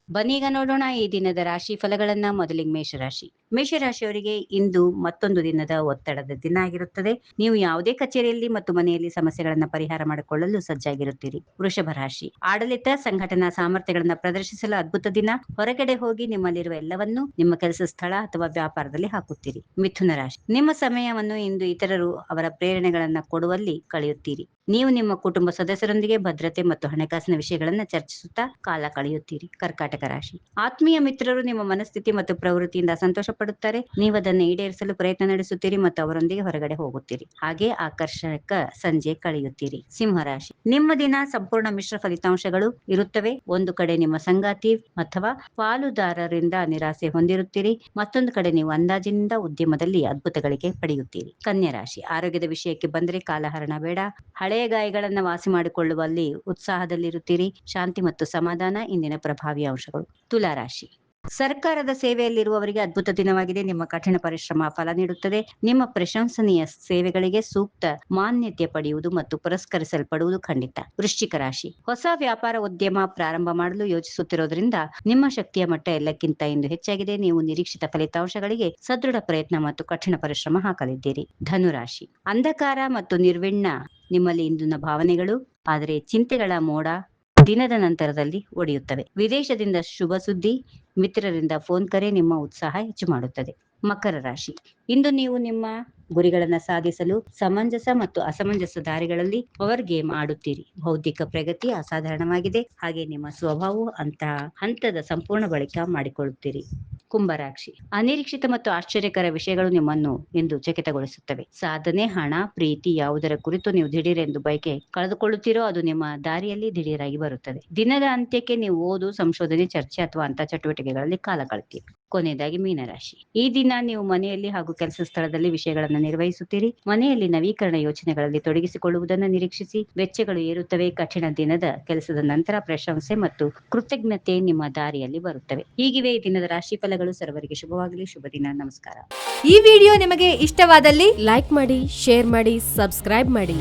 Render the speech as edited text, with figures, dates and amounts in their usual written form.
ಬನ್ನೀಗ ನೋಡೋಣ ಈ ದಿನದ ರಾಶಿ ಫಲಗಳನ್ನ. ಮೊದಲಿಗೆ ಮೇಷರಾಶಿ. ಮೇಷರಾಶಿಯವರಿಗೆ ಇಂದು ಮತ್ತೊಂದು ದಿನದ ಒತ್ತಡದ ದಿನ ಆಗಿರುತ್ತದೆ. ನೀವು ಯಾವುದೇ ಕಚೇರಿಯಲ್ಲಿ ಮತ್ತು ಮನೆಯಲ್ಲಿ ಸಮಸ್ಯೆಗಳನ್ನ ಪರಿಹಾರ ಮಾಡಿಕೊಳ್ಳಲು ಸಜ್ಜಾಗಿರುತ್ತೀರಿ. ವೃಷಭ ರಾಶಿ. ಆಡಳಿತ ಸಂಘಟನಾ ಸಾಮರ್ಥ್ಯಗಳನ್ನ ಪ್ರದರ್ಶಿಸಲು ಅದ್ಭುತ ದಿನ. ಹೊರಗಡೆ ಹೋಗಿ ನಿಮ್ಮಲ್ಲಿರುವ ಎಲ್ಲವನ್ನೂ ನಿಮ್ಮ ಕೆಲಸ ಸ್ಥಳ ಅಥವಾ ವ್ಯಾಪಾರದಲ್ಲಿ ಹಾಕುತ್ತೀರಿ. ಮಿಥುನ ರಾಶಿ. ನಿಮ್ಮ ಸಮಯವನ್ನು ಇಂದು ಇತರರು ಅವರ ಪ್ರೇರಣೆಗಳನ್ನ ಕೊಡುವಲ್ಲಿ ಕಳೆಯುತ್ತೀರಿ. ನೀವು ನಿಮ್ಮ ಕುಟುಂಬ ಸದಸ್ಯರೊಂದಿಗೆ ಭದ್ರತೆ ಮತ್ತು ಹಣಕಾಸಿನ ವಿಷಯಗಳನ್ನ ಚರ್ಚಿಸುತ್ತಾ ಕಾಲ ಕಳೆಯುತ್ತೀರಿ. ಕರ್ಕಾಟಕ ರಾಶಿ. ಆತ್ಮೀಯ ಮಿತ್ರರು ನಿಮ್ಮ ಮನಸ್ಥಿತಿ ಮತ್ತು ಪ್ರವೃತ್ತಿಯಿಂದ ಸಂತೋಷ ಪಡುತ್ತಾರೆ. ನೀವು ಅದನ್ನು ಈಡೇರಿಸಲು ಪ್ರಯತ್ನ ನಡೆಸುತ್ತೀರಿ ಮತ್ತು ಅವರೊಂದಿಗೆ ಹೊರಗಡೆ ಹೋಗುತ್ತೀರಿ. ಹಾಗೆ ಆಕರ್ಷಕ ಸಂಜೆ ಕಳೆಯುತ್ತೀರಿ. ಸಿಂಹರಾಶಿ. ನಿಮ್ಮ ದಿನ ಸಂಪೂರ್ಣ ಮಿಶ್ರ ಫಲಿತಾಂಶಗಳು ಇರುತ್ತವೆ. ಒಂದು ಕಡೆ ನಿಮ್ಮ ಸಂಗಾತಿ ಅಥವಾ ಪಾಲುದಾರರಿಂದ ನಿರಾಸೆ ಹೊಂದಿರುತ್ತೀರಿ. ಮತ್ತೊಂದು ಕಡೆ ನೀವು ಅಂದಾಜಿನಿಂದ ಉದ್ಯಮದಲ್ಲಿ ಅದ್ಭುತ ಗಳಿಕೆ ಪಡೆಯುತ್ತೀರಿ. ಕನ್ಯಾ ರಾಶಿ. ಆರೋಗ್ಯದ ವಿಷಯಕ್ಕೆ ಬಂದರೆ ಕಾಲಹರಣ ಬೇಡ. ಹಳೆಯ ಗಾಯಗಳನ್ನ ವಾಸಿ ಮಾಡಿಕೊಳ್ಳುವಲ್ಲಿ ಉತ್ಸಾಹದಲ್ಲಿರುತ್ತೀರಿ. ಶಾಂತಿ ಮತ್ತು ಸಮಾಧಾನ ಇಂದಿನ ಪ್ರಭಾವಿ ಅಂಶಗಳು. ತುಲಾ ರಾಶಿ. ಸರ್ಕಾರದ ಸೇವೆಯಲ್ಲಿರುವವರಿಗೆ ಅದ್ಭುತ ದಿನವಾಗಿದೆ. ನಿಮ್ಮ ಕಠಿಣ ಪರಿಶ್ರಮ ಫಲ ನೀಡುತ್ತದೆ. ನಿಮ್ಮ ಪ್ರಶಂಸನೀಯ ಸೇವೆಗಳಿಗೆ ಸೂಕ್ತ ಮಾನ್ಯತೆ ಪಡೆಯುವುದು ಮತ್ತು ಪುರಸ್ಕರಿಸಲ್ಪಡುವುದು ಖಂಡಿತ. ವೃಶ್ಚಿಕ ರಾಶಿ. ಹೊಸ ವ್ಯಾಪಾರ ಉದ್ಯಮ ಪ್ರಾರಂಭ ಮಾಡಲು ಯೋಚಿಸುತ್ತಿರುವುದರಿಂದ ನಿಮ್ಮ ಶಕ್ತಿಯ ಮಟ್ಟ ಎಲ್ಲಕ್ಕಿಂತ ಇಂದು ಹೆಚ್ಚಾಗಿದೆ. ನೀವು ನಿರೀಕ್ಷಿತ ಫಲಿತಾಂಶಗಳಿಗೆ ಸದೃಢ ಪ್ರಯತ್ನ ಮತ್ತು ಕಠಿಣ ಪರಿಶ್ರಮ ಹಾಕಲಿದ್ದೀರಿ. ಧನುರಾಶಿ. ಅಂಧಕಾರ ಮತ್ತು ನಿರ್ವಿಣ್ಣ ನಿಮ್ಮಲ್ಲಿ ಇಂದಿನ ಭಾವನೆಗಳು, ಆದರೆ ಚಿಂತೆಗಳ ಮೋಡ ದಿನದ ನಂತರದಲ್ಲಿ ಒಡೆಯುತ್ತವೆ. ವಿದೇಶದಿಂದ ಶುಭ ಸುದ್ದಿ, ಮಿತ್ರರಿಂದ ಫೋನ್ ಕರೆ ನಿಮ್ಮ ಉತ್ಸಾಹ ಹೆಚ್ಚು ಮಾಡುತ್ತದೆ. ಮಕರ ರಾಶಿ. ಇಂದು ನೀವು ನಿಮ್ಮ ಗುರಿಗಳನ್ನು ಸಾಧಿಸಲು ಸಮಂಜಸ ಮತ್ತು ಅಸಮಂಜಸ ದಾರಿಗಳಲ್ಲಿ ಪವರ್ ಗೇಮ್ ಆಡುತ್ತೀರಿ. ಬೌದ್ಧಿಕ ಪ್ರಗತಿ ಅಸಾಧಾರಣವಾಗಿದೆ. ಹಾಗೆ ನಿಮ್ಮ ಸ್ವಭಾವವು ಅಂತಹ ಹಂತದ ಸಂಪೂರ್ಣ ಬಳಕೆ ಮಾಡಿಕೊಳ್ಳುತ್ತೀರಿ. ಕುಂಭರಾಶಿ. ಅನಿರೀಕ್ಷಿತ ಮತ್ತು ಆಶ್ಚರ್ಯಕರ ವಿಷಯಗಳು ನಿಮ್ಮನ್ನು ಇಂದು ಚಕಿತಗೊಳಿಸುತ್ತವೆ. ಸಾಧನೆ, ಹಣ, ಪ್ರೀತಿ ಯಾವುದರ ಕುರಿತು ನೀವು ದಿಢೀರೆಂದು ಬಯಕೆ ಕಳೆದುಕೊಳ್ಳುತ್ತೀರೋ ಅದು ನಿಮ್ಮ ದಾರಿಯಲ್ಲಿ ದಿಢೀರಾಗಿ ಬರುತ್ತದೆ. ದಿನದ ಅಂತ್ಯಕ್ಕೆ ನೀವು ಓದು, ಸಂಶೋಧನೆ, ಚರ್ಚೆ ಅಥವಾ ಅಂತಹ ಚಟುವಟಿಕೆಗಳಲ್ಲಿ ಕಾಲ ಕಳೆಯುತ್ತೀರಿ. ಕೊನೆಯದಾಗಿ ಮೀನರಾಶಿ. ಈ ದಿನ ನೀವು ಮನೆಯಲ್ಲಿ ಹಾಗೂ ಕೆಲಸ ಸ್ಥಳದಲ್ಲಿ ವಿಷಯಗಳನ್ನು ನಿರ್ವಹಿಸುತ್ತೀರಿ. ಮನೆಯಲ್ಲಿ ನವೀಕರಣ ಯೋಜನೆಗಳಲ್ಲಿ ತೊಡಗಿಸಿಕೊಳ್ಳುವುದನ್ನು ನಿರೀಕ್ಷಿಸಿ. ವೆಚ್ಚಗಳು ಏರುತ್ತವೆ. ಕಠಿಣ ದಿನದ ಕೆಲಸದ ನಂತರ ಪ್ರಶಂಸೆ ಮತ್ತು ಕೃತಜ್ಞತೆ ನಿಮ್ಮ ದಾರಿಯಲ್ಲಿ ಬರುತ್ತವೆ. ಹೀಗಿವೆ ಈ ದಿನದ ರಾಶಿ ಫಲಗಳು. ಸರ್ವರಿಗೆ ಶುಭವಾಗಲಿ. ಶುಭ ದಿನ. ನಮಸ್ಕಾರ. ಈ ವಿಡಿಯೋ ನಿಮಗೆ ಇಷ್ಟವಾದಲ್ಲಿ ಲೈಕ್ ಮಾಡಿ, ಶೇರ್ ಮಾಡಿ, ಸಬ್ಸ್ಕ್ರೈಬ್ ಮಾಡಿ.